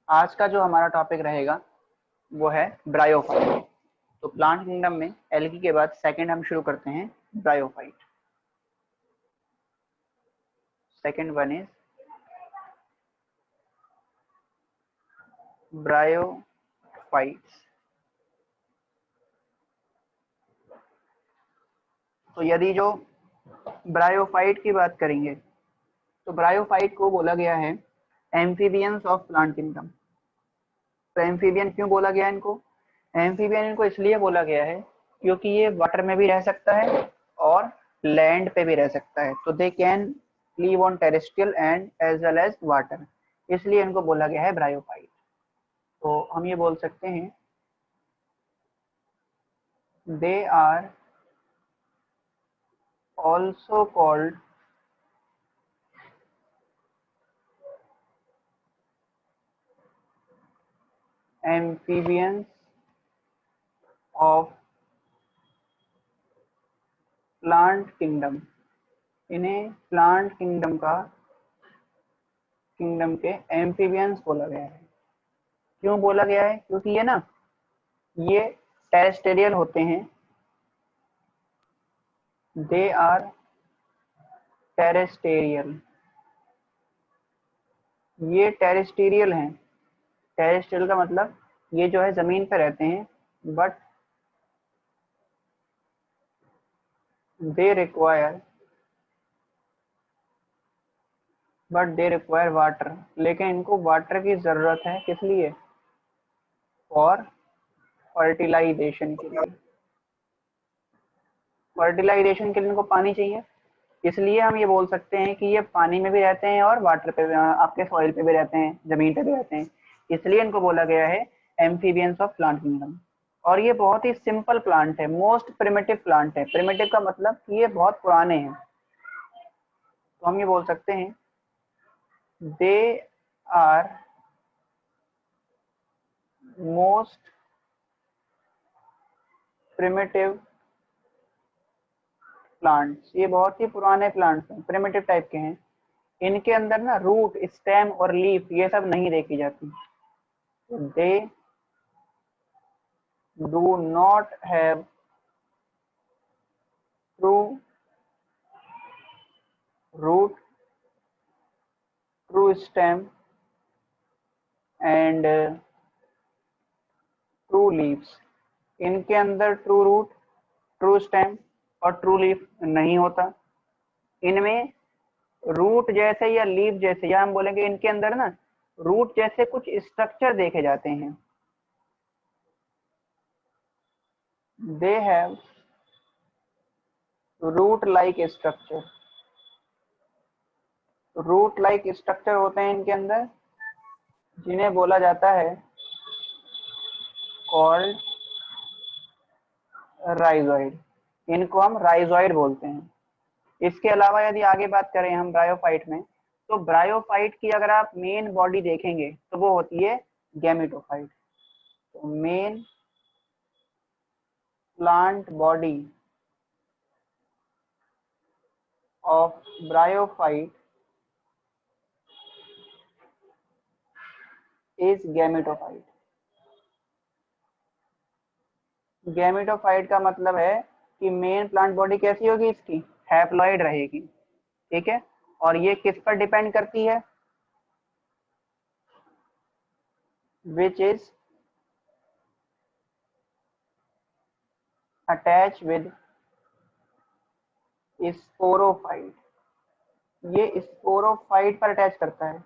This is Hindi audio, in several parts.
आज का जो हमारा टॉपिक रहेगा वो है ब्रायोफाइट। तो प्लांट किंगडम में एल्गी के बाद सेकंड हम शुरू करते हैं bryophyte. Second one is bryophytes. तो यदि जो ब्रायोफाइट की बात करेंगे तो ब्रायोफाइट को बोला गया है एम्फीबियंस ऑफ प्लांट किंगडम। तो एम्फीबियन क्यों बोला गया इनको? एम्फीबियन इनको इसलिए बोला गया है क्योंकि ये वाटर में भी रह सकता है और लैंड पे भी रह सकता है। तो they can live on terrestrial and as well as water, इसलिए इनको बोला गया है ब्रायोफाइट। तो हम ये बोल सकते हैं they are also called amphibians of plant kingdom. इन्हें प्लांट किंगडम के एम्फीबियंस बोला गया है। क्यों बोला गया है? क्योंकि ये टेरेस्टेरियल होते हैं। दे आर टेरेस्टेरियल, ये टेरेस्टेरियल हैं। टेरेस्ट्रियल का मतलब ये जो है जमीन पर रहते हैं, बट दे रिक्वायर वाटर। लेकिन इनको वाटर की जरूरत है, किस लिए? फॉर फर्टिलाइजेशन के लिए। फर्टिलाइजेशन के लिए इनको पानी चाहिए, इसलिए हम ये बोल सकते हैं कि ये पानी में भी रहते हैं और वाटर पे भी, आपके सॉइल पे भी रहते हैं, जमीन पे भी रहते हैं। इसलिए इनको बोला गया है एम्फीबियंस ऑफ प्लांट किंगडम। और ये बहुत ही सिंपल प्लांट है, मोस्ट प्रिमिटिव प्लांट है। प्रिमिटिव का मतलब कि ये बहुत पुराने हैं। तो हम ये बोल सकते हैं they are most primitive plants. ये बहुत ही पुराने प्लांट्स हैं, प्रिमिटिव टाइप के हैं। इनके अंदर ना रूट, स्टेम और लीफ ये सब नहीं देखी जाती। They do not have true root, true stem and true leaves. इनके अंदर ट्रू रूट, ट्रू स्टेम और ट्रू लीफ नहीं होता। इनमें रूट जैसे या लीफ जैसे, या हम बोलेंगे इनके अंदर ना रूट जैसे कुछ स्ट्रक्चर देखे जाते हैं। They have root like structure. Root like structure होते हैं इनके अंदर, जिन्हें बोला जाता है कॉल्ड राइजोइड। इनको हम राइजोइड बोलते हैं। इसके अलावा यदि आगे बात करें हम ब्रायोफाइट में, तो ब्रायोफाइट की अगर आप मेन बॉडी देखेंगे तो वो होती है गैमेटोफाइट। तो main plant body of bryophyte is gametophyte. Gametophyte का मतलब है कि मेन प्लांट बॉडी कैसी होगी इसकी? हैप्लॉइड रहेगी। ठीक है, और ये किस पर डिपेंड करती है? Which is attach with sporophyte. ये स्पोरोफाइट पर अटैच करता है,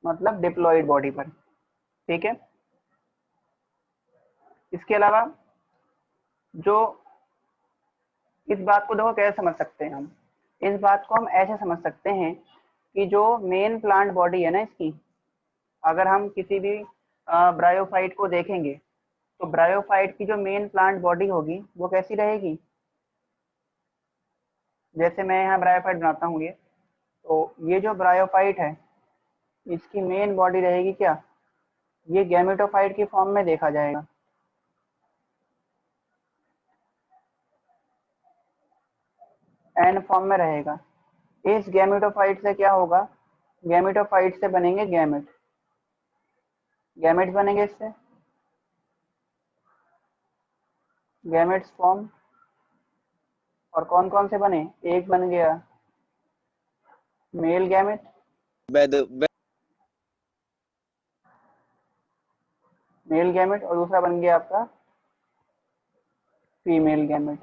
मतलब डिप्लॉइड बॉडी पर। ठीक है, इसके अलावा जो इस बात को देखो कैसे समझ सकते हैं हम? इस बात को हम ऐसे समझ सकते हैं कि जो मेन प्लांट बॉडी है ना इसकी, अगर हम किसी भी ब्रायोफाइट को देखेंगे तो ब्रायोफाइट की जो मेन प्लांट बॉडी होगी वो कैसी रहेगी? जैसे मैं यहाँ ब्रायोफाइट बनाता हूँ, ये तो ये जो ब्रायोफाइट है इसकी मेन बॉडी रहेगी क्या? ये गैमेटोफाइट की फॉर्म में देखा जाएगा। एन फॉर्म में रहेगा। इस गैमेटोफाइट से क्या होगा? गैमेटोफाइट से बनेंगे गैमेट। गैमेट्स बनेंगे इससे, गैमेट्स फॉर्म। और कौन कौन से बने? एक बन गया मेल गैमेट, मेल गैमेट, और दूसरा बन गया आपका फीमेल गैमेट।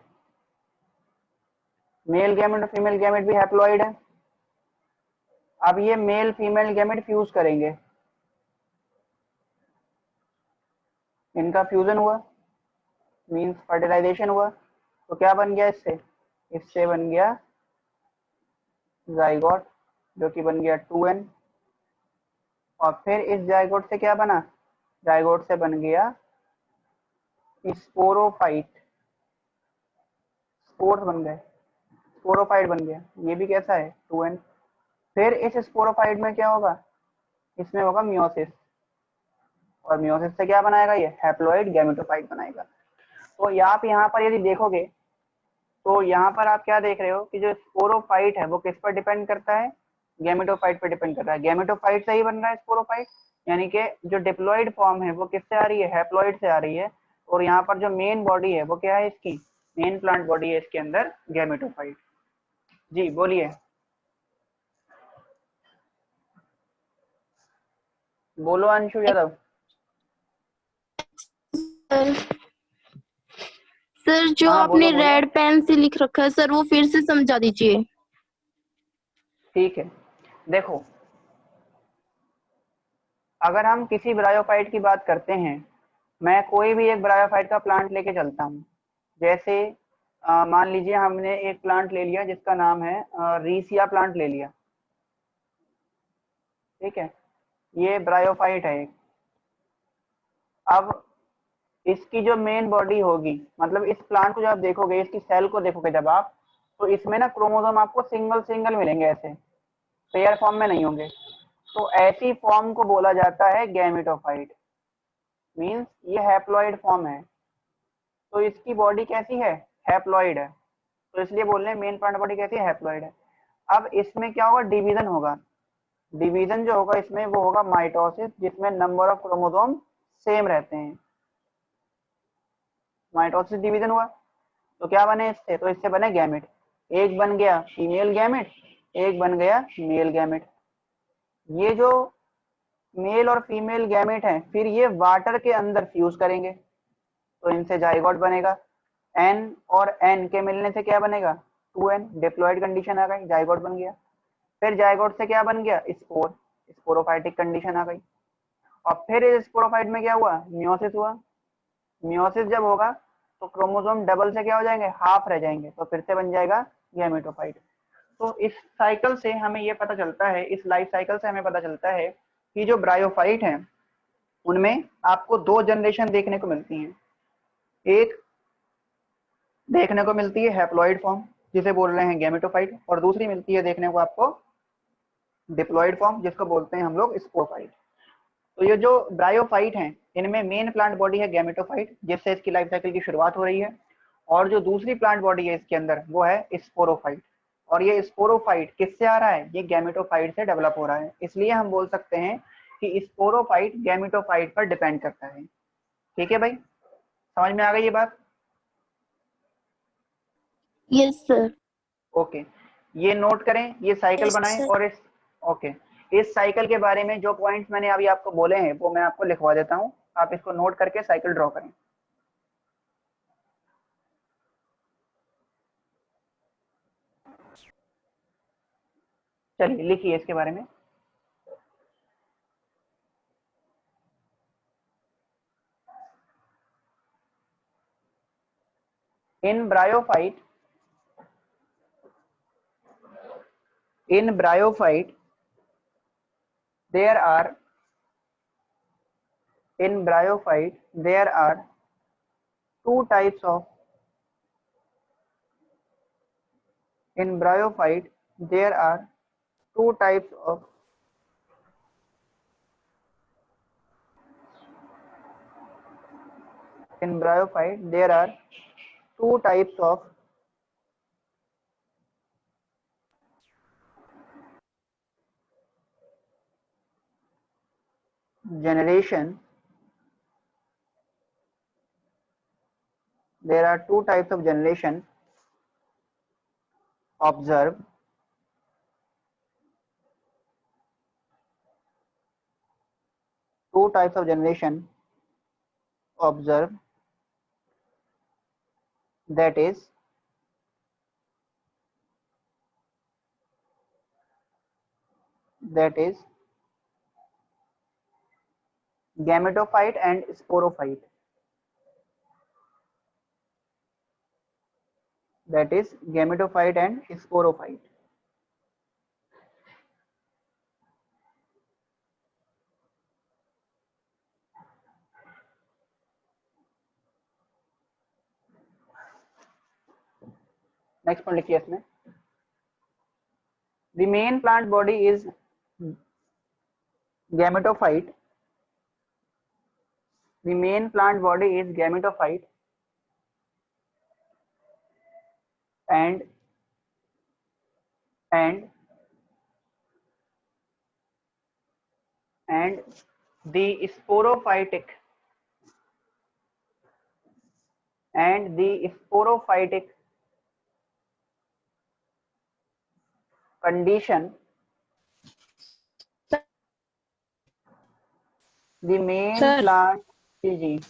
मेल गैमेट और फीमेल गैमेट भी हैप्लॉइड है। अब ये मेल फीमेल गैमेट फ्यूज करेंगे, इनका फ्यूजन हुआ, मींस फर्टिलाइजेशन हुआ, तो क्या बन गया इससे? इससे बन गया जाइगोट, जो कि बन गया 2n। और फिर इस जाइगोट से क्या बना? जाइगोट से बन गया स्पोरोफाइट, स्पोर्स बन गए, स्पोरोफाइट बन गया। ये भी कैसा है? 2n। फिर इस स्पोरोफाइट में क्या होगा? इसमें होगा मियोसिस, और मियोसिस से क्या बनाएगा? ये हैप्लॉइड गैमेटोफाइट बनाएगा। तो आप यहाँ पर यदि देखोगे तो यहाँ पर आप क्या देख रहे हो कि जो स्पोरोफाइट है वो किस पर डिपेंड करता है? गैमेटोफाइट पर डिपेंड कर रहा है। गैमेटोफाइट से ही बन रहा है स्पोरोफाइट, यानी कि जो डिप्लॉइड फॉर्म है वो किससे आ रही है? हैप्लॉइड से आ रही है। और यहाँ पर जो मेन बॉडी है वो क्या है इसकी? मेन प्लांट बॉडी है इसके अंदर गैमेटोफाइट। जी बोलिए, बोलो अंशु यादव। सर सर जो हाँ बोलो आपने बोलो। रेड पेन से लिख रखा है सर वो फिर से समझा दीजिए। ठीक है, देखो, अगर हम किसी ब्रायोफाइट की बात करते हैं, मैं कोई भी एक ब्रायोफाइट का प्लांट लेके चलता हूँ। जैसे मान लीजिए हमने एक प्लांट ले लिया जिसका नाम है रीसिया प्लांट ले लिया, ठीक है, ये ब्रायोफाइट है एक। अब इसकी जो मेन बॉडी होगी, मतलब इस प्लांट को जब आप देखोगे, इसकी सेल को देखोगे जब आप, तो इसमें ना क्रोमोसोम आपको सिंगल सिंगल मिलेंगे, ऐसे पेयर फॉर्म में नहीं होंगे। तो ऐसी फॉर्म को बोला जाता है गैमेटोफाइट, मींस ये हैप्लॉइड फॉर्म है। तो इसकी बॉडी कैसी है? हैप्लॉइड है। तो इसलिए बोल रहे हैं मेन प्लांट बॉडी कैसी है? हैप्लॉइड है। अब इसमें क्या होगा? डिवीजन होगा। डिवीजन जो होगा इसमें वो होगा माइटोसिस, जिसमें नंबर ऑफ क्रोमोसोम सेम रहते हैं। माइटोसिस डिवीजन हुआ तो क्या बने इससे? तो इससे बने गैमेट। एक बन गया फीमेल गैमेट, एक बन गया मेल गैमेट। ये जो मेल और फीमेल गैमेट हैं, फिर ये वाटर के अंदर फ्यूज करेंगे, तो इनसे जाइगोट बनेगा। एन और एन के मिलने से क्या बनेगा? 2n, डिप्लॉइड कंडीशन आ गई, जाइगोट बन गया। फिर जाइगोट से क्या बन गया? स्पोर, स्पोरोफाइटिक कंडीशन आ गई। और फिर इस स्पोरोफाइट में क्या हुआ? मियोसिस हुआ। मियोसिस जब होगा तो क्रोमोसोम डबल से क्या हो जाएंगे? हाफ रह जाएंगे, तो फिर से बन जाएगा गैमेटोफाइट। तो इस साइकिल से हमें ये पता चलता है, इस लाइफ साइकिल से हमें पता चलता है कि जो ब्रायोफाइट हैं उनमें आपको दो जनरेशन देखने को मिलती हैं। एक देखने को मिलती है हैप्लॉइड फॉर्म, जिसे बोल रहे हैं गैमेटोफाइट, और दूसरी मिलती है देखने को आपको डिप्लॉइड फॉर्म, जिसको बोलते हैं हम लोग स्पोरोफाइट। तो ये जो ब्रायोफाइट हैं इनमें मेन प्लांट बॉडी है गैमेटोफाइट, जिससे इसकी लाइफ साइकिल की शुरुआत हो रही है। और जो दूसरी प्लांट बॉडी है इसके अंदर वो है स्पोरोफाइट। और ये स्पोरोफाइट किससे आ रहा है? ये गैमेटोफाइट से डेवलप हो रहा है। इसलिए हम बोल सकते हैं कि स्पोरोफाइट गैमेटोफाइट पर डिपेंड करता है। ठीक है भाई, समझ में आ गई ये बात? Yes sir. ओके, ये नोट करें, ये साइकिल यस बनाएं। सर। और इस ओके, इस साइकिल के बारे में जो पॉइंट्स मैंने अभी आपको बोले हैं वो मैं आपको लिखवा देता हूँ, आप इसको नोट करके साइकिल ड्रॉ करें। चलिए लिखिए इसके बारे में। इन bryophyte, in bryophyte there are in bryophyte there are two types of in bryophyte there are two types of in bryophyte there are two types of generation, there are two types of generation observed. Two types of generation observed, that is gametophyte and sporophyte. That is gametophyte and sporophyte. Next point लिखिए इसमें, the main plant body is gametophyte. The main plant body is gametophyte and the sporophytic condition, the main Sir. plant, जी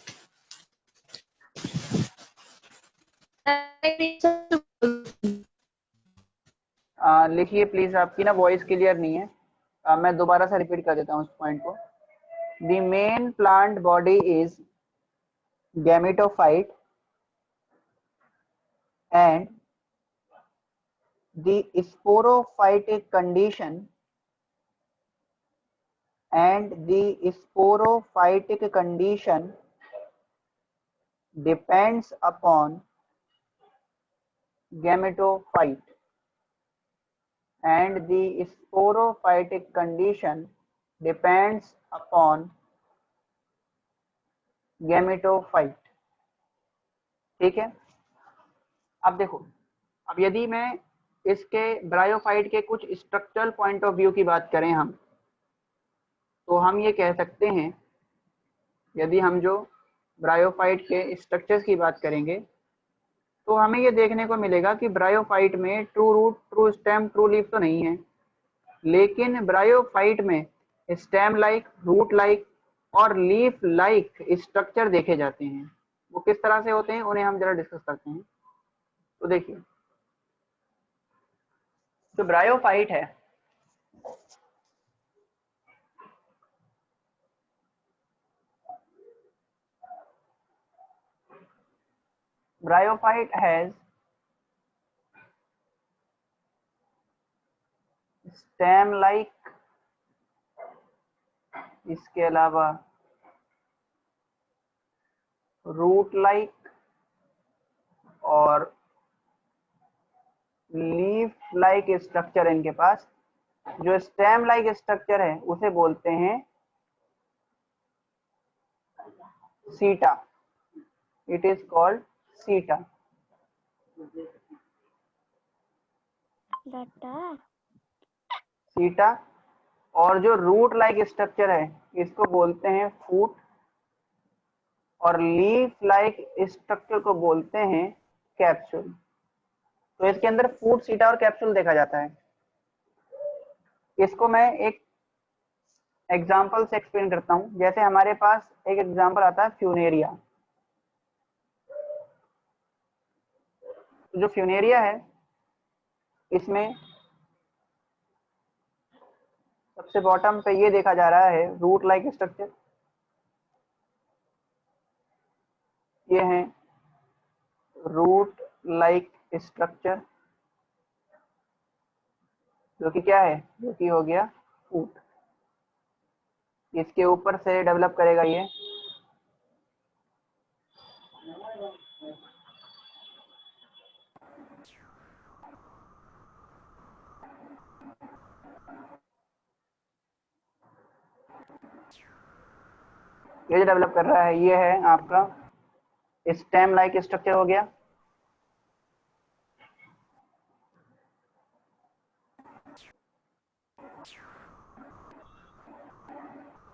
लिखिए प्लीज, आपकी ना वॉइस क्लियर नहीं है। मैं दोबारा से रिपीट कर देता हूँ उस पॉइंट को। The main plant body is gametophyte and the sporophytic condition depends upon gametophyte and the sporophytic condition depends upon gametophyte। ठीक है, अब देखो, अब यदि मैं इसके ब्रायोफाइट के कुछ स्ट्रक्चरल पॉइंट ऑफ व्यू की बात करें हम, तो हम ये कह सकते हैं, यदि हम जो ब्रायोफाइट के स्ट्रक्चर्स की बात करेंगे तो हमें ये देखने को मिलेगा कि ब्रायोफाइट में true root, true stem, true leaf तो नहीं है, लेकिन ब्रायोफाइट में स्टेम लाइक, रूट लाइक और लीफ लाइक स्ट्रक्चर देखे जाते हैं। वो किस तरह से होते हैं उन्हें हम जरा डिस्कस करते हैं। तो देखिए, जो ब्रायोफाइट है, ब्रायोफाइट हैज स्टेम लाइक, इसके अलावा रूट लाइक और लीफ लाइक स्ट्रक्चर है इनके पास। जो स्टेम लाइक स्ट्रक्चर है उसे बोलते हैं सीटा, इट इज कॉल्ड सीटा। सीटा। और जो रूट लाइक स्ट्रक्चर है इसको बोलते हैं फूट, और लीफ लाइक स्ट्रक्चर को बोलते हैं कैप्सूल। तो इसके अंदर फूट, सीटा और कैप्सूल देखा जाता है। इसको मैं एक एग्जाम्पल से एक्सप्लेन करता हूं। जैसे हमारे पास एक एग्जाम्पल आता है फ्यूनेरिया। जो फ्यूनेरिया है इसमें सबसे बॉटम पे ये देखा जा रहा है रूट लाइक स्ट्रक्चर, ये है रूट लाइक स्ट्रक्चर, जो कि क्या है, जो कि हो गया फूट। इसके ऊपर से डेवलप करेगा ये जो डेवलप कर रहा है, ये है आपका स्टेम लाइक स्ट्रक्चर हो गया।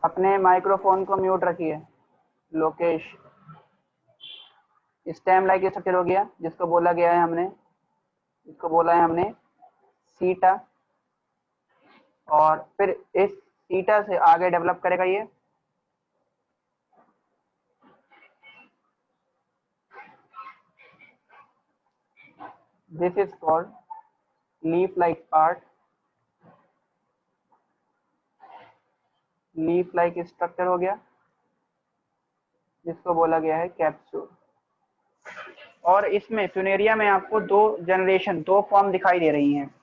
अपने माइक्रोफोन को म्यूट रखिए। लोकेश, स्टेम लाइक स्ट्रक्चर हो गया जिसको बोला गया है हमने, इसको बोला है हमने सीटा, और फिर इस सीटा से आगे डेवलप करेगा ये this is called leaf like part, leaf like structure हो गया जिसको बोला गया है कैप्सूल। और इसमें फ्यूनेरिया में आपको दो जनरेशन, दो फॉर्म दिखाई दे रही हैं।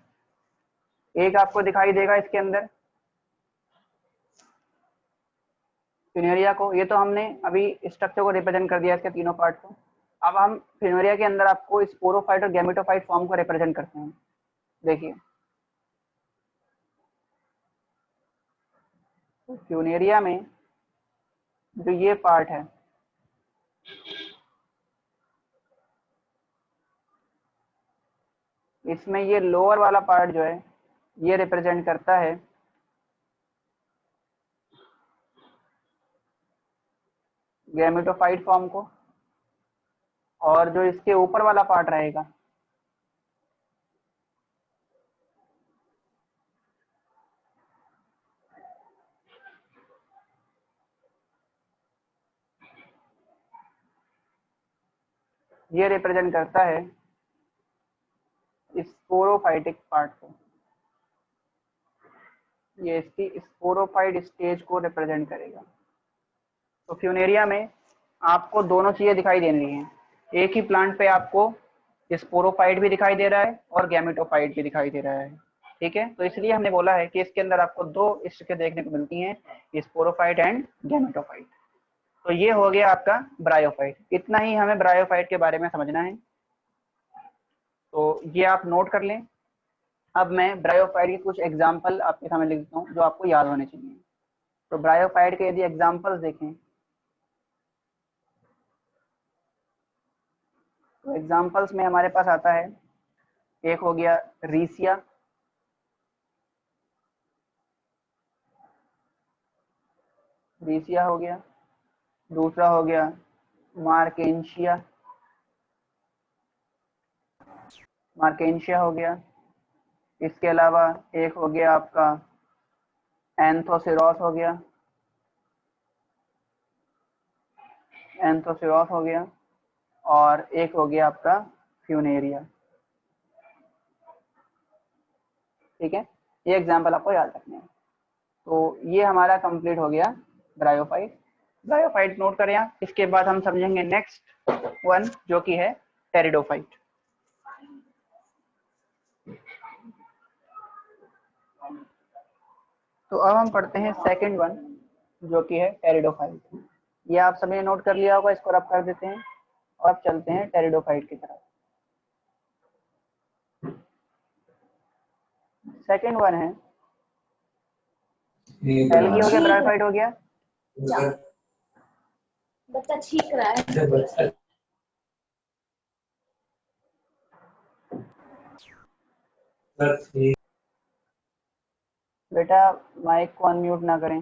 एक आपको दिखाई देगा इसके अंदर फ्यूनेरिया को, ये तो हमने अभी स्ट्रक्चर को रिप्रेजेंट कर दिया इसके तीनों पार्ट को। अब हम फ्यूनेरिया के अंदर आपको स्पोरोफाइट और गैमेटोफाइट फॉर्म को रिप्रेजेंट करते हैं। देखिए फ्यूनेरिया में जो ये पार्ट है, इसमें ये लोअर वाला पार्ट जो है ये रिप्रेजेंट करता है गैमेटोफाइट फॉर्म को, और जो इसके ऊपर वाला पार्ट रहेगा ये रिप्रेजेंट करता है स्पोरोफाइटिक पार्ट को, ये इसकी स्पोरोफाइट स्टेज को रिप्रेजेंट करेगा। तो फ्यूनेरिया में आपको दोनों चीजें दिखाई दे रही हैं, एक ही प्लांट पे आपको स्पोरोफाइट भी दिखाई दे रहा है और गैमेटोफाइट भी दिखाई दे रहा है। ठीक है, तो इसलिए हमने बोला है कि इसके अंदर आपको दो स्ट्रक्चर देखने को मिलती हैं, स्पोरोफाइट एंड गैमेटोफाइट। तो ये हो गया आपका ब्रायोफाइट। इतना ही हमें ब्रायोफाइट के बारे में समझना है, तो ये आप नोट कर लें। अब मैं ब्रायोफाइट के कुछ एग्जाम्पल आपके सामने लिख देता हूँ जो आपको याद होने चाहिए। तो ब्रायोफाइट के यदि एग्जाम्पल्स देखें तो एग्जाम्पल्स में हमारे पास आता है, एक हो गया रीसिया, रीसिया हो गया, दूसरा हो गया मार्केंशिया, मार्केंशिया हो गया, इसके अलावा एक हो गया आपका एंथोसिरोस हो गया, एंथोसिरोस हो गया, और एक हो गया आपका फ्यूनेरिया। ठीक है, ये एग्जाम्पल आपको याद रखने हैं। तो ये हमारा कंप्लीट हो गया ब्रायोफाइट। ब्रायोफाइट नोट करें आप। इसके बाद हम समझेंगे नेक्स्ट वन जो कि है टेरिडोफाइट। तो अब हम पढ़ते हैं सेकंड वन जो कि है टेरिडोफाइट। ये आप सभी ने नोट कर लिया होगा, इसको रब कर देते हैं और अब चलते हैं टेरिडोफाइट की तरफ। सेकंड वन है एल्गी हो गया, ब्रायोफाइट हो गया, बच्चा छींक रहा है। बेटा माइक को अनम्यूट ना करें।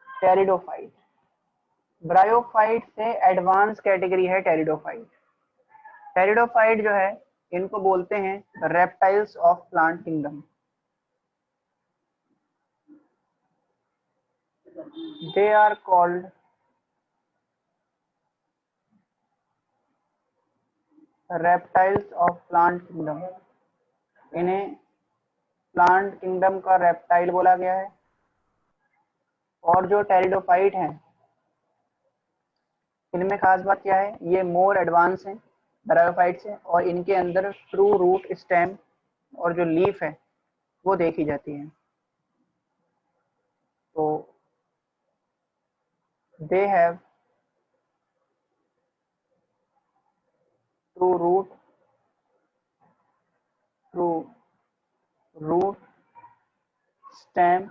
टेरिडोफाइट, ब्रायोफाइट से एडवांस कैटेगरी है टेरिडोफाइट। टेरिडोफाइट जो है इनको बोलते हैं reptiles of plant kingdom. They are called reptiles of plant kingdom. इन्हें प्लांट किंगडम का रेप्टाइल बोला गया है। और जो टेरिडोफाइट हैं इनमें खास बात क्या है, ये मोर एडवांस हैं ब्रायोफाइट से, और इनके अंदर ट्रू रूट, स्टेम और जो लीफ है वो देखी जाती है। तो they have true root, stem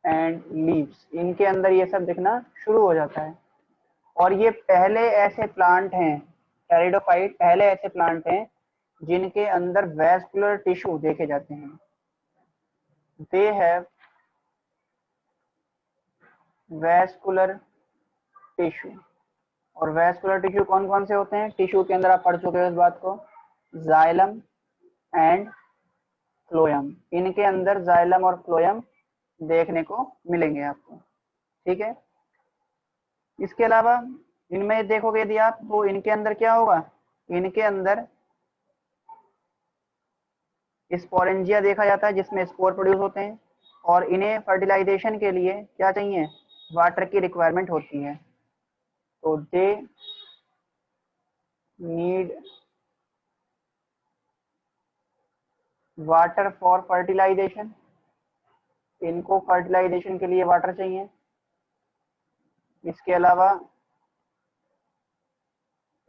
and leaves, इनके अंदर ये सब दिखना शुरू हो जाता है। और ये पहले ऐसे प्लांट हैं, टेरिडोफाइट पहले ऐसे प्लांट हैं जिनके अंदर वैस्कुलर टिश्यू देखे जाते हैं, दे हैव वैस्कुलर टिश्यू। और वैस्कुलर टिश्यू कौन कौन से होते हैं? टिश्यू के अंदर आप पढ़ चुके हो इस बात को, जाइलम एंड फ्लोएम। इनके अंदर जाइलम और फ्लोएम देखने को मिलेंगे आपको, ठीक है। इसके अलावा इनमें देखोगे यदि आप, तो इनके अंदर क्या होगा, इनके अंदर स्पोरेंजिया देखा जाता है जिसमें स्पोर प्रोड्यूस होते हैं, और इन्हें फर्टिलाइजेशन के लिए क्या चाहिए, वाटर की रिक्वायरमेंट होती है। तो they need water for fertilisation, इनको फर्टिलाइजेशन के लिए वाटर चाहिए। इसके अलावा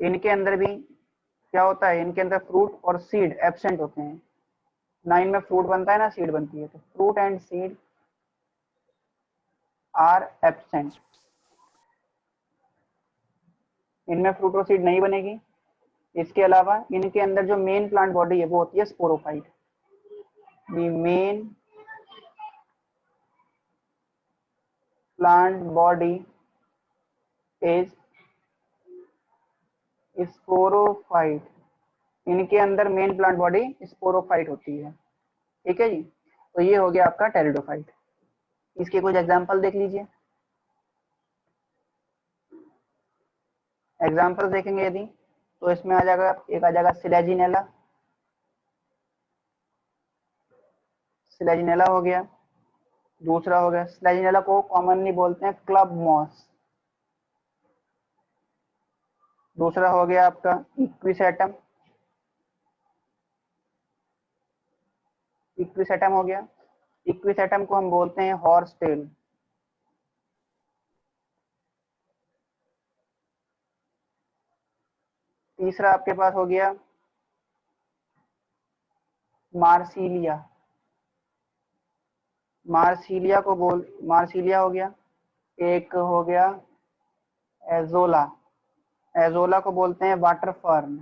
इनके अंदर भी क्या होता है, इनके अंदर फ्रूट और सीड एब्सेंट होते हैं। 9 में फ्रूट बनता है ना, सीड बनती है, तो fruit and seed are absent. इनमें फ्रूट और सीड नहीं बनेगी। इसके अलावा इनके अंदर जो मेन प्लांट बॉडी है वो होती है sporophyte. The main plant body is sporophyte. इनके अंदर मेन प्लांट बॉडी स्पोरोफाइट होती है, ठीक है जी। तो ये हो गया आपका टेरिडोफाइट। इसके कुछ एग्जांपल देख लीजिए। एग्जांपल देखेंगे यदि, तो इसमें आ जाएगा, एक आ जाएगा सिलेजिनेला, सिलेजिनेला हो गया। दूसरा हो गया, सिलेजिनेला को कॉमनली बोलते हैं क्लब मॉस। दूसरा हो गया आपका इक्विसेटम, इक्विसेटम हो गया। इक्विसेटम को हम बोलते हैं हॉर्स टेल। तीसरा आपके पास हो गया मार्सिलिया, मार्सिलिया को बोल, मार्सिलिया हो गया। एक हो गया एजोला, एजोला को बोलते हैं वाटर फर्न,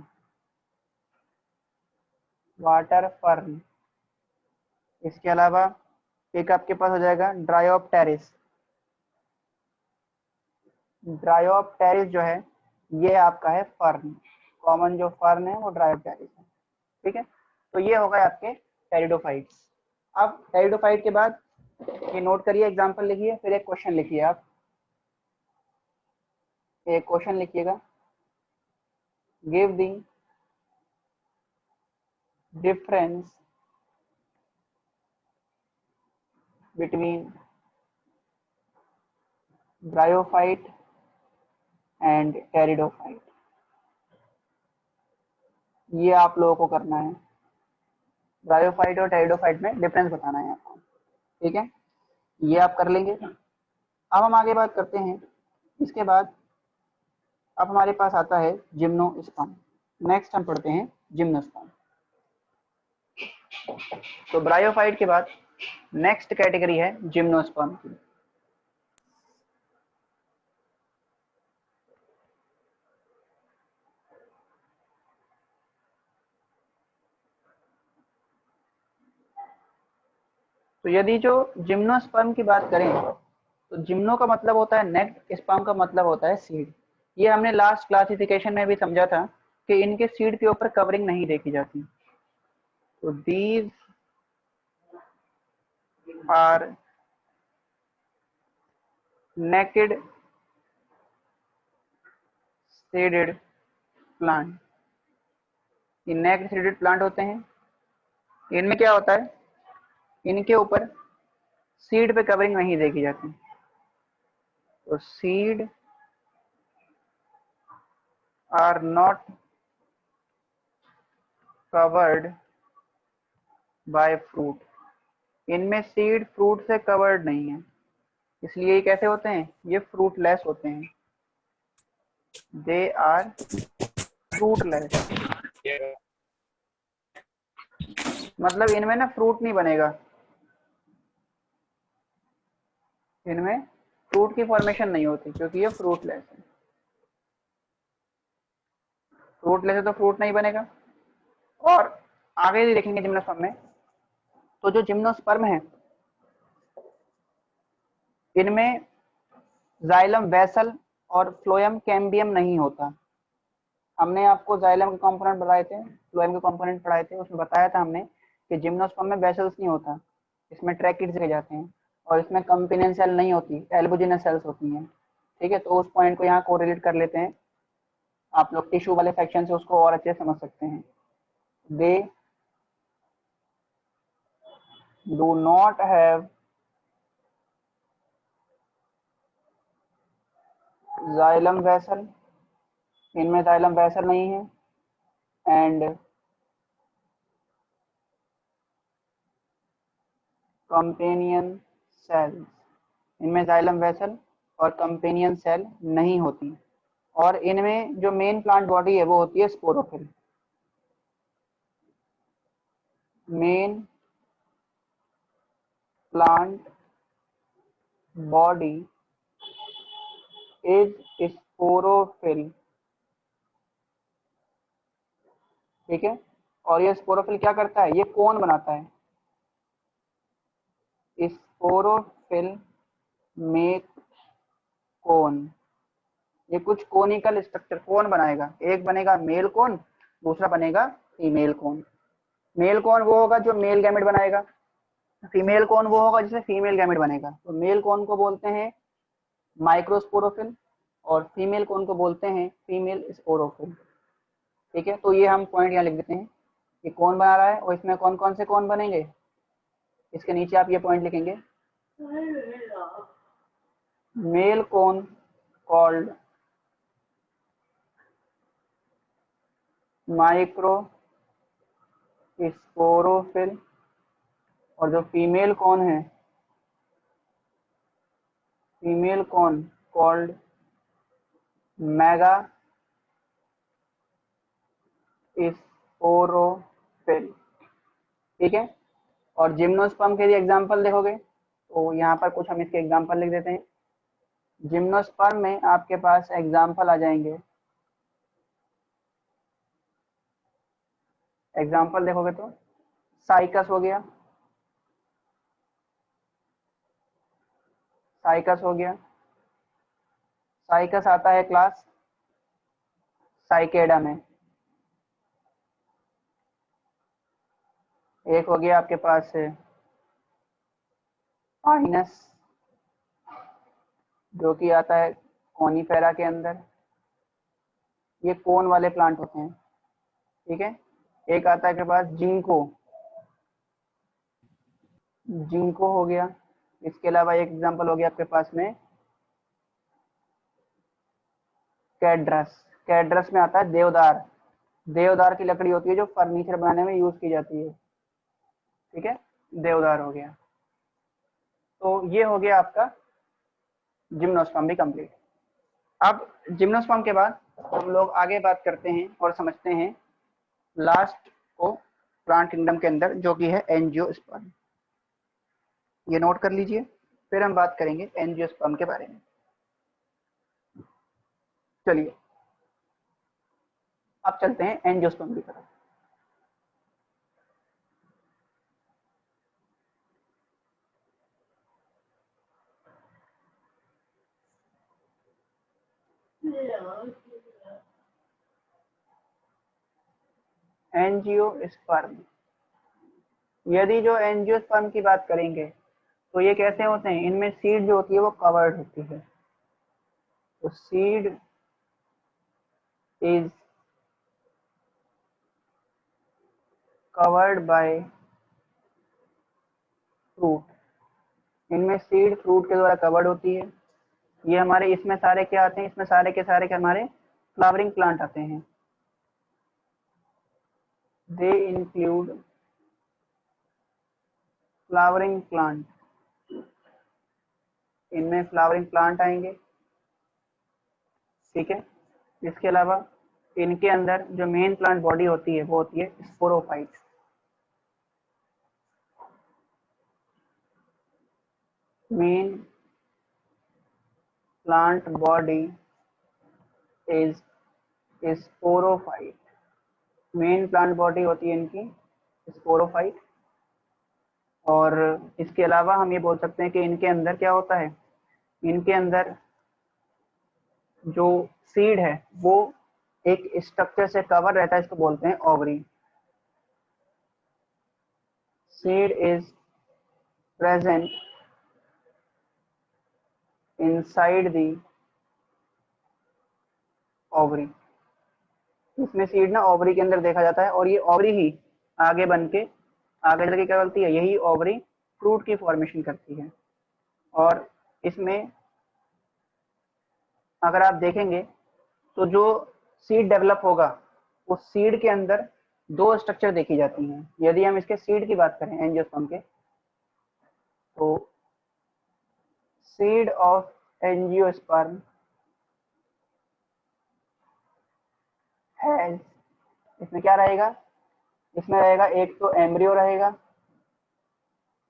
वाटर फर्न। इसके अलावा एक आपके पास हो जाएगा ड्रायोप्टेरिस। ड्रायोप्टेरिस जो है ये आपका है फर्न, कॉमन जो फर्न है वो ड्रायोप्टेरिस है, ठीक है। तो ये हो गए आपके टेरिडोफाइट्स। अब टेरिडोफाइट के बाद ये नोट करिए, एग्जांपल लिखिए, फिर एक क्वेश्चन लिखिए। आप एक क्वेश्चन लिखिएगा, give the difference between bryophyte and pteridophyte. ये आप लोगों को करना है, ब्रायोफाइट और टेरिडोफाइट में डिफरेंस बताना है आपको, ठीक है। ये आप कर लेंगे। अब हम आगे बात करते हैं। इसके बाद अब हमारे पास आता है जिम्नोस्पर्म। नेक्स्ट हम पढ़ते हैं जिम्नोस्पर्म। तो ब्रायोफाइट के बाद नेक्स्ट कैटेगरी है जिम्नोस्पर्म की। तो यदि जो जिम्नोस्पर्म की बात करें, तो जिम्नो का मतलब होता है नेट, स्पर्म का मतलब होता है सीड। ये हमने लास्ट क्लासिफिकेशन में भी समझा था कि इनके सीड के ऊपर कवरिंग नहीं देखी जाती। तो these are naked seeded plant. ये नेकेड सीडेड प्लांट होते हैं। इनमें क्या होता है, इनके ऊपर सीड पे कवरिंग नहीं देखी जाती। तो seed are not covered by fruit. इनमें सीड फ्रूट से कवर्ड नहीं है, इसलिए ये कैसे होते हैं, ये फ्रूटलेस होते हैं। दे आर फ्रूटलेस, मतलब इनमें ना फ्रूट नहीं बनेगा, इनमें फ्रूट की फॉर्मेशन नहीं होती क्योंकि ये फ्रूटलेस है। फ्रूटलेस है तो फ्रूट नहीं बनेगा। और आगे भी देखेंगे जिम्नोस्पर्म में, तो जो जिम्नोस्पर्म है इनमें जाइलम वेसल और फ्लोएम कैम्बियम नहीं होता। हमने आपको जाइलम के कंपोनेंट बताए थे, फ्लोएम के कंपोनेंट पढ़ाए थे, उसमें बताया था हमने कि जिम्नोस्पर्म में वेसल्स नहीं होता, इसमें ट्रैकिड्स रह जाते हैं, और इसमें कंपेनियन सेल नहीं होती, एल्बुजिनस सेल्स होती हैं। ठीक है, तो उस पॉइंट को यहाँ कोरिलेट कर लेते हैं, आप लोग टिश्यू वाले सेक्शन से उसको और अच्छे से समझ सकते हैं। दे do not have xylem vessel, इनमें जाइलम वेसल नहीं है, एंड कंपेनियन सेल्स, इनमें जाइलम वेसल और कंपेनियन सेल नहीं होती, और इनमें जो मेन प्लांट बॉडी है वो होती है sporophyll. Main plant body is sporophyll. ठीक है, और ये स्पोरोफिल क्या करता है, ये कोन बनाता है, स्पोरोफिल मेक कोन, ये कुछ कोनिकल स्ट्रक्चर कोन बनाएगा, एक बनेगा मेल कोन, दूसरा बनेगा फीमेल कोन। मेल कोन वो होगा जो मेल गैमेट बनाएगा, फीमेल कोन वो होगा जिसमें फीमेल गैमेट बनेगा। तो मेल कोन को बोलते हैं माइक्रोस्पोरोफिल और फीमेल कोन को बोलते हैं फीमेल स्पोरोफिल। ठीक है, तो ये हम पॉइंट यहाँ लिख देते हैं, ये कौन बना रहा है और इसमें कौन कौन से कौन बनेंगे, इसके नीचे आप ये पॉइंट लिखेंगे, मेल कौन कॉल्ड माइक्रो स्पोरोफिल, और जो फीमेल कौन है, फीमेल कौन कॉल्ड मेगा स्पोरोफिल। ठीक है, और जिम्नोस्पर्म के लिए एग्जांपल देखोगे तो यहाँ पर कुछ हम इसके एग्जांपल लिख देते हैं। जिम्नोस्पर्म में आपके पास एग्जांपल आ जाएंगे, एग्जांपल देखोगे तो साइकस हो गया, साइकस हो गया, साइकस आता है क्लास साइकेडा में। एक हो गया आपके पास पाइनस, जो कि आता है कॉनीफेरा के अंदर, ये कोन वाले प्लांट होते हैं। ठीक है, एक आता है आपके पास जिंको, जिंको हो गया। इसके अलावा एक एग्जांपल हो गया आपके पास में कैड्रस, कैड्रस में आता है देवदार, देवदार की लकड़ी होती है जो फर्नीचर बनाने में यूज की जाती है। ठीक है, देवदार हो गया। तो ये हो गया आपका जिम्नोस्पर्म भी कंप्लीट। अब जिम्नोस्पर्म के बाद हम लोग आगे बात करते हैं और समझते हैं लास्ट को प्लांट किंगडम के अंदर, जो कि है एंजियोस्पर्म। ये नोट कर लीजिए, फिर हम बात करेंगे एंजियोस्पर्म के बारे में। चलिए अब चलते हैं एंजियोस्पर्म की तरफ। एंजियोस्पर्म, यदि जो एंजियोस्पर्म की बात करेंगे तो ये कैसे होते हैं, इनमें सीड जो होती है वो कवर्ड होती है। तो seed is covered by fruit, इनमें सीड फ्रूट के द्वारा कवर्ड होती है। ये हमारे इसमें सारे क्या आते हैं, इसमें सारे के हमारे फ्लावरिंग प्लांट आते हैं। दे इंक्लूड फ्लावरिंग प्लांट, इनमें फ्लावरिंग प्लांट आएंगे। ठीक है, इसके अलावा इनके अंदर जो मेन प्लांट बॉडी होती है वो होती है sporophyte. Main plant body is sporophyte. Main plant body होती है इनकी स्पोरोफाइट। और इसके अलावा हम ये बोल सकते हैं कि इनके अंदर क्या होता है, इनके अंदर जो सीड है वो एक स्ट्रक्चर से कवर रहता है, इसको बोलते हैं ovary. Seed is present inside the ovary. इसमें सीड ना ओवरी के अंदर देखा जाता है, और ये ओवरी ही आगे बन के आगे चल के क्या करती है, यही ओवरी फ्रूट की फॉर्मेशन करती है। और इसमें अगर आप देखेंगे तो जो सीड डेवलप होगा उस सीड के अंदर दो स्ट्रक्चर देखी जाती हैं। यदि हम इसके सीड की बात करें एंजियोस्पर्म के, तो सीड ऑफ एंजियोस्पर्म हैज, इसमें क्या रहेगा, इसमें रहेगा एक तो एम्ब्रियो रहेगा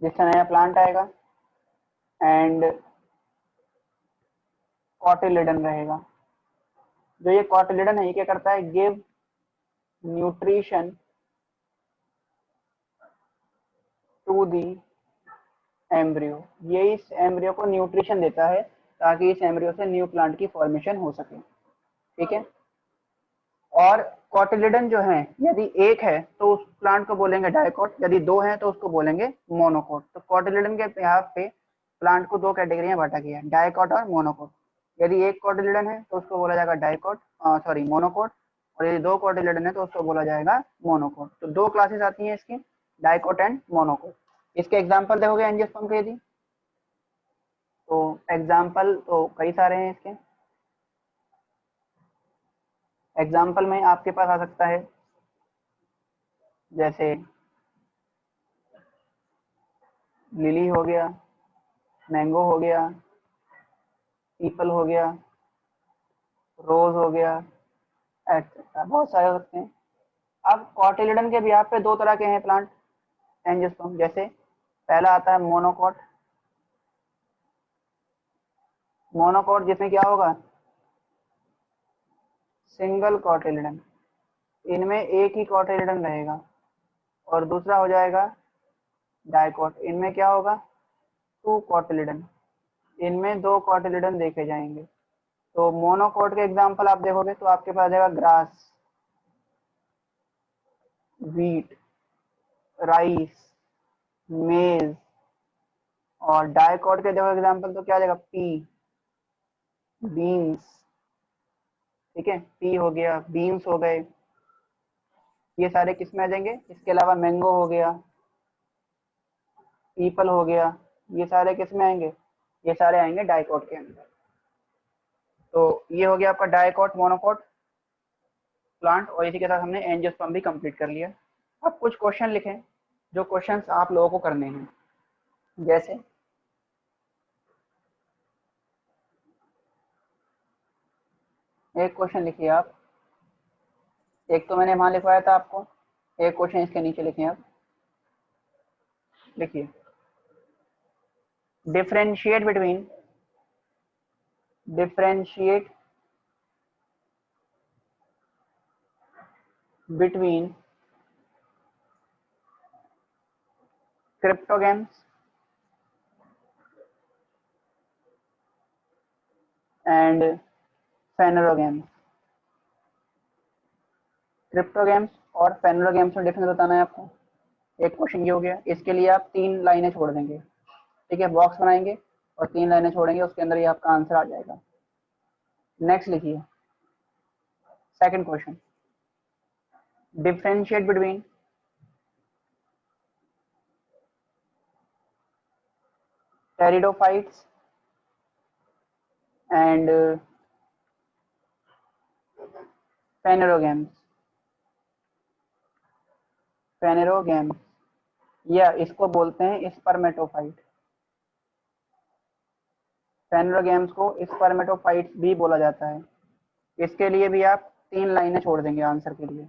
जिससे नया प्लांट आएगा, एंड कॉटिलिडन रहेगा। जो ये कॉटिलिडन है ये क्या करता है, give nutrition to the embryo. ये इस एम्ब्रियो को न्यूट्रिशन देता है ताकि इस एम्ब्रियो से न्यू प्लांट की फॉर्मेशन हो सके। ठीक है। और कॉटिलिडन जो है यदि एक है तो उस प्लांट को बोलेंगे डाइकोट, यदि दो हैं तो उसको बोलेंगे मोनोकोट। तो कॉटिलिडन के यहाँ पे प्लांट को दो कैटेगरी में बांटा गया है, डाइकोट और मोनोकोट। यदि एक कॉटिलिडन है तो उसको बोला जाएगा डाइकोट, सॉरी मोनोकोट, और यदि दो कॉटिलिडन है तो उसको बोला जाएगा मोनोकोट। तो दो क्लासेस आती हैं इसकी, डाइकोट एंड मोनोकोट। इसके एग्जाम्पल देखोगे एंजियोस्पर्म के, यदि तो एग्जाम्पल तो कई सारे हैं इसके। एग्जाम्पल में आपके पास आ सकता है जैसे लिली हो गया, मैंगो हो गया, पीपल हो गया, रोज हो गया, एटसेट्रा, बहुत सारे हो सकते हैं। अब कॉटिलिडन के बिहाफ पे दो तरह के हैं प्लांट एंजियोस्पर्म। जैसे पहला आता है मोनोकोट। मोनोकोट जिसमें क्या होगा, सिंगल कॉटिलिडन, इनमें एक ही कॉटिलिडन रहेगा। और दूसरा हो जाएगा डाइकोट, इनमें क्या होगा, टू कॉटिलिडन, इनमें दो कॉटिलिडन देखे जाएंगे। तो मोनोकोट के एग्जांपल आप देखोगे तो आपके पास आ जाएगा ग्रास, व्हीट, राइस, मेज। और डाइकोट के देखो एग्जांपल तो क्या आ जाएगा, पी, बीन्स। ठीक है, पी हो गया, बीन्स हो गए, ये सारे किस में आ जाएंगे। इसके अलावा मैंगो हो गया, पीपल हो गया, ये सारे किस में आएंगे, ये सारे आएंगे डाइकोट के अंदर। तो ये हो गया आपका डाइकोट मोनोकोट प्लांट, और इसी के साथ हमने एंजियोस्पर्म भी कंप्लीट कर लिया। अब कुछ क्वेश्चन लिखें जो क्वेश्चंस आप लोगों को करने हैं। जैसे एक क्वेश्चन लिखिए आप, एक तो मैंने वहां लिखवाया था आपको, एक क्वेश्चन इसके नीचे लिखिए आप। लिखिए differentiate between, differentiate between cryptogams and phanerogams. Cryptogams और फेनरोगेम्स में डिफरेंस बताना है आपको। एक क्वेश्चन ये हो गया, इसके लिए आप 3 लाइनें छोड़ देंगे। ठीक है, बॉक्स बनाएंगे और 3 लाइनें छोड़ेंगे, उसके अंदर ये आपका आंसर आ जाएगा। नेक्स्ट लिखिए second question, differentiate between pteridophytes and phanerogams. Phanerogams या इसको बोलते हैं स्पर्मेटोफाइट। फेनरोगेम्स को स्पर्मेटोफाइट्स भी बोला जाता है। इसके लिए भी आप 3 लाइनें छोड़ देंगे आंसर के लिए।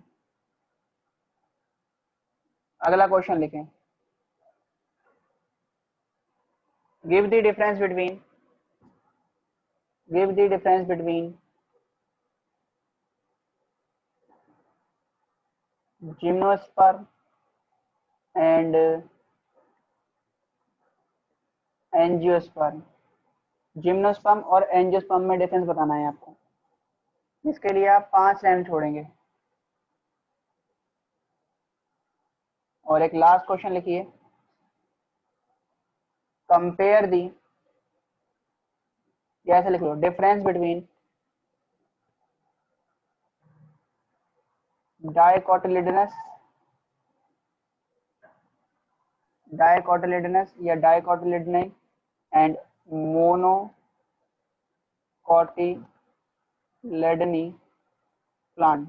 अगला क्वेश्चन लिखें, give the difference between, give the difference between gymnosperm and angiosperm. Gymnosperm और एंजियोस्पर्म में डिफरेंस बताना है आपको। इसके लिए आप 5 लाइन छोड़ेंगे। और एक लास्ट क्वेश्चन लिखिए, कंपेयर दी, या ऐसे लिख लो, डिफरेंस बिटवीन डाइकोटिलिडनस या डाइकोटिलिडनी एंड मोनोकोटिलिडनी प्लांट।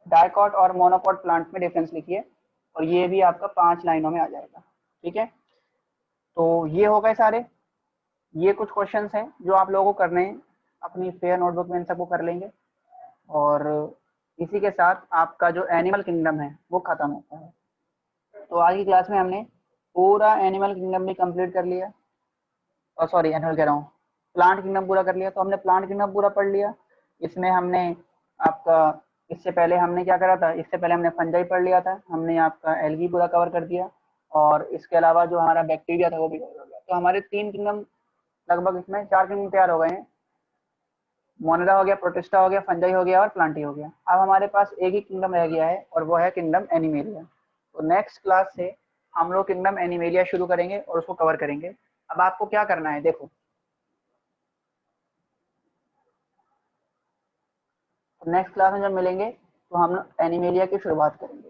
डाइकोट और मोनोकोट प्लांट में डिफरेंस लिखिए, और ये भी आपका 5 लाइनों में आ जाएगा। ठीक है, तो ये हो गए सारे। ये कुछ क्वेश्चंस हैं जो आप लोगों को करने हैं, अपनी फेयर नोटबुक में इन सबको कर लेंगे। और इसी के साथ आपका जो एनिमल किंगडम है वो खत्म होता है। तो आज की क्लास में हमने पूरा एनिमल किंगडम भी कंप्लीट कर लिया, और सॉरी एनिमल कह रहा हूँ, प्लांट किंगडम पूरा कर लिया। तो हमने प्लांट किंगडम पूरा पढ़ लिया। इसमें हमने आपका, इससे पहले हमने क्या करा था, इससे पहले हमने फंजाई पढ़ लिया था, हमने आपका एल्गी पूरा कवर कर दिया, और इसके अलावा जो हमारा बैक्टीरिया था वो भी कवर हो गया। तो हमारे 3 किंगडम, लगभग इसमें 4 किंगडम तैयार हो गए हैं। मोनेरा हो गया, प्रोटिस्टा हो गया, फंजाई हो गया और प्लांटी हो गया। अब हमारे पास एक ही किंगडम रह गया है, और वो है किंगडम एनिमेलिया। तो नेक्स्ट क्लास से हम लोग किंगडम एनिमेलिया शुरू करेंगे और उसको कवर करेंगे। अब आपको क्या करना है, देखो, नेक्स्ट क्लास में जब मिलेंगे तो हम एनिमेलिया की शुरुआत करेंगे।